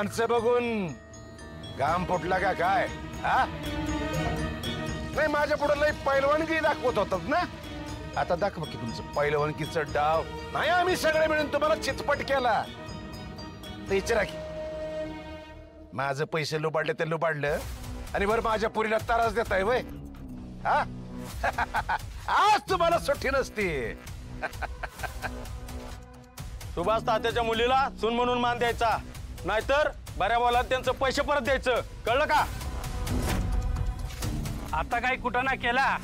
माणसं बघून घाम फुटला का काय? हा नाही, माझ्या पुढे लई पैलवानगी दाखवत होतात ना, आता दाखवा की तुमचं पैलवानकीचं डाव. नाही आम्ही सगळे मिळून तुम्हाला चितपट केला तर विचारा की, माझं पैसे लुबाडले ते लुबाडलं आणि बरं माझ्या पुरीला त्रास देताय वय? हा आज तुम्हाला सुट्टी नसती. सुभाष तात्याच्या मुलीला सून म्हणून मान द्यायचा, नाहीतर बऱ्या बोलात त्यांचं पैसे परत द्यायचं, कळलं का? आता काही कुठं ना केला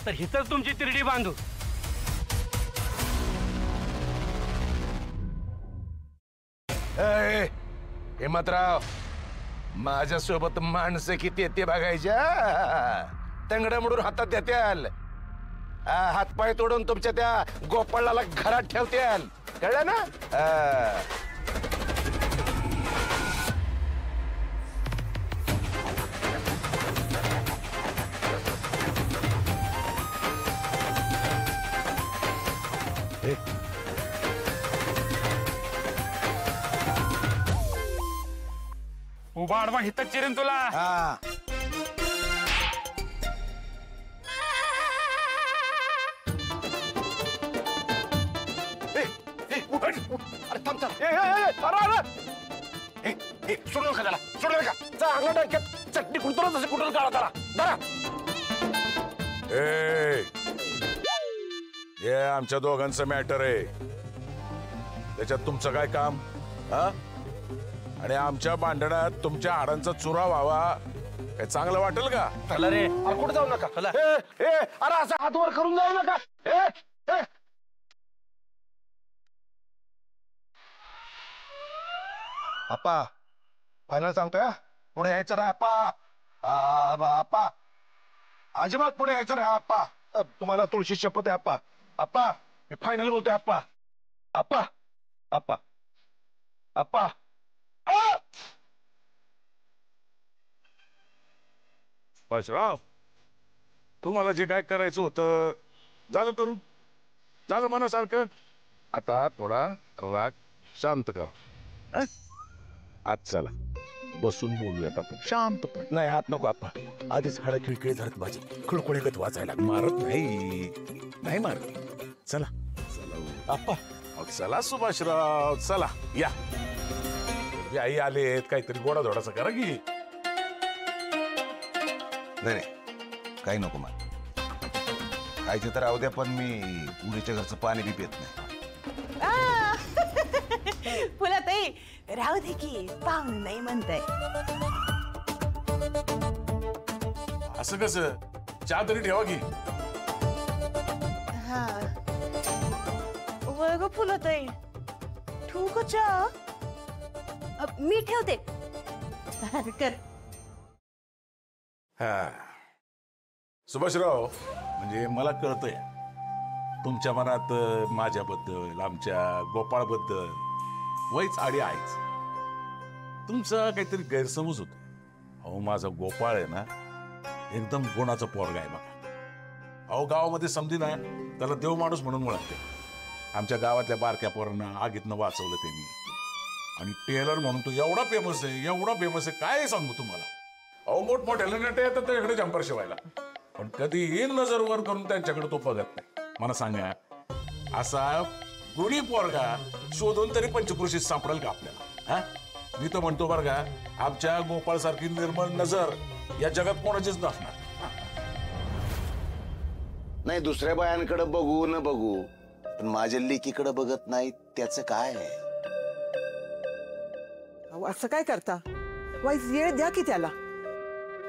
तर हिथंच तुमची तिरडी बांधू. हिमतराव, माझ्यासोबत माणसं किती येते बघायच्या. तंगड मोडून हातात देत्याल, हातपाय तोडून तुमच्या त्या गोपाळाला घरात ठेवत्याल, कळलं ना? उभा आडवा हिथंच चिरेन तुला. सोडू नका त्याला, सोडू नका. चांगला डोक्यात चटणी कुठतो तसं कुठून काढा त्याला. हे आमच्या दोघांचं मॅटर आहे, त्याच्यात तुमचं काय काम? हा आणि आमच्या भांडणात तुमच्या हाडांचा चुरा व्हावा काय चांगलं वाटेल का? चला रे, कुठे जाऊ नका. अरे असं हातवर करून जाऊ नका. आप्पा फायनल सांगतोय, पुढे यायचं रे आप्पा. आप्पा अजिबात पुढे यायचं रे आप्पा. तुम्हाला तुळशी शपथ आहे आप्पा. आप्पा मी फायनल बोलतोय आप्पा. आप्पा आप्पा आप्पा. बसराव, तुम्हाला जे काय करायचं होतं झालं करून, झालं मनासारखं. आता थोडा राग शांत कर. आज चला बसून बोलूयात आपण शांतपणे. नाही हात नको आप्पा, आधीच हाडा खिळखिळी धरत माझी खुळखुळीगत वाचायला. मारत नाही मारत. चला चला आप्पा. चला सुभाषराव, चला या. आई आलेत, काहीतरी गोडाधोडाचं करा की. नाही काही नको मला, खायचं तर राहू द्या, पण मी पुरीच्या घरचं पाणी बी पित नाही. फुलाताई राहू दे की, पाहुणे नाही म्हणताय. असं कसं, चहा तरी ठेवा की. हा वळ ग फुलाताई, ठेवू का चहा? मी ठेवते. कर. हा सुभाषराव, म्हणजे मला कळतंय तुमच्या मनात माझ्याबद्दल, आमच्या गोपाळबद्दल वयच आडी आहेच. तुमचा काहीतरी गैरसमज होतो. अहो माझा गोपाळ आहे ना, एकदम गुणाचा पोरगा आहे बघा. अहो गावामध्ये समधी ना त्याला देव माणूस म्हणून ओळखते. आमच्या गावातल्या बारक्या पोरांना आगीतनं वाचवलं त्यांनी. आणि टेलर म्हणून तो एवढा फेमस आहे, एवढा फेमस आहे, काय सांगू तुम्हाला. अहो मोठमोठ्याला नटे येतात त्याच्याकडे जंपर शिवायला, पण कधीही नजर वर करून त्यांच्याकडे तो बघत नाही. मला सांगा, असा गुणी पोरगा शोधून तरी पंचकृषीत सापडेल का आपल्याला? हा मी तर म्हणतो बरं का, आमच्या गोपाळ सारखी निर्मळ नजर या जगात कोणाचीच नसणार नाही. दुसऱ्या बायांकडे बघू न बघू, पण माझ्या लेकीकडे बघत नाही, त्याचं काय? असं काय करता? वाईस येळ द्या की त्याला.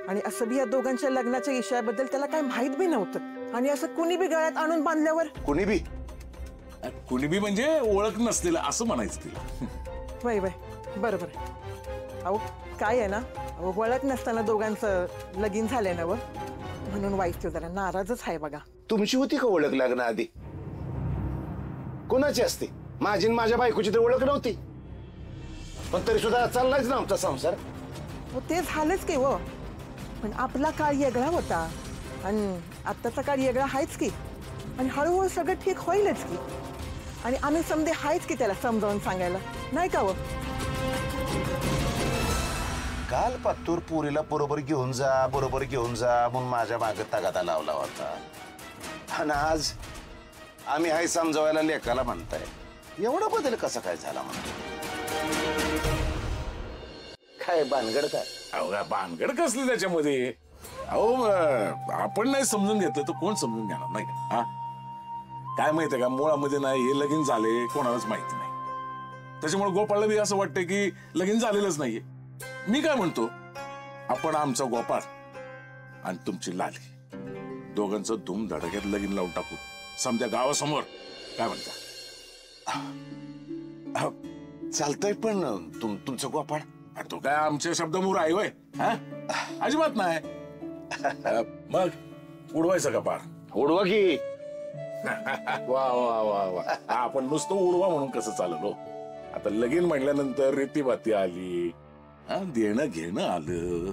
आणि असं बी या दोघांच्या लग्नाच्या विषयाबद्दल त्याला काय माहित बी नव्हतं, आणि असं कुणी बी गळ्यात आणून बांधल्यावर. कुणी बी म्हणजे ओळख नसलेलं असं म्हणायचं तिला. वय वय बरोबर. अहो काय आहे ना, अहो ओळख नसताना दोघांचं लगीन झालंय ना व, म्हणून वाईस तो जरा नाराजच आहे बघा. तुमची होती का ओळख लग्नाआधी? कोणाची असते? माझी माझ्या बायकोची तर ओळख नव्हती, पण तरी सुद्धा चाललाच ना आमचा संसार. हो ते झालंच की व, पण आपला काळ वेगळा होता आणि आत्ताचा काळ वेगळा आहेच की. आणि हळूहळू सगळं ठीक होईलच की. आणि आम्ही समजे आहेच की त्याला समजावून सांगायला, नाही का व? काल पातूर पुरीला बरोबर घेऊन जा म्हणून माझ्या मागे तगादा लावला होता. आणि आज आम्ही हाय समजवायला लेकाला म्हणताय. एवढा बदल कसा काय झाला म्हणतो? काय भानगड काय? अहो काय भानगड कसली त्याच्यामध्ये? अहो आपण नाही समजून घेतलं तर कोण समजून घेणार नाही का? हा काय माहितीये का, मुळामध्ये नाही हे लगीन झाले कोणालाच माहिती नाही. त्याच्यामुळे गोपाळला बी असं वाटतं की लगीन झालेलंच नाहीये. मी काय म्हणतो, आपण आमचा गोपाळ आणि तुमची लाली दोघांचं धूम धडक्यात लगीन लावून टाकू समजा गावासमोर. काय म्हणता? चालतंय, पण तुमचं गोपाळ तो काय आमच्या शब्दामोर आहे वय? अजिबात नाही. मग उडवायचं का पार? उडवा की. वा वा वा वा. आपण नुसतं उडवा म्हणून कसं चाललं हो? आता लगीन म्हणल्यानंतर रीतीभाती आली, देणं घेणं आलं.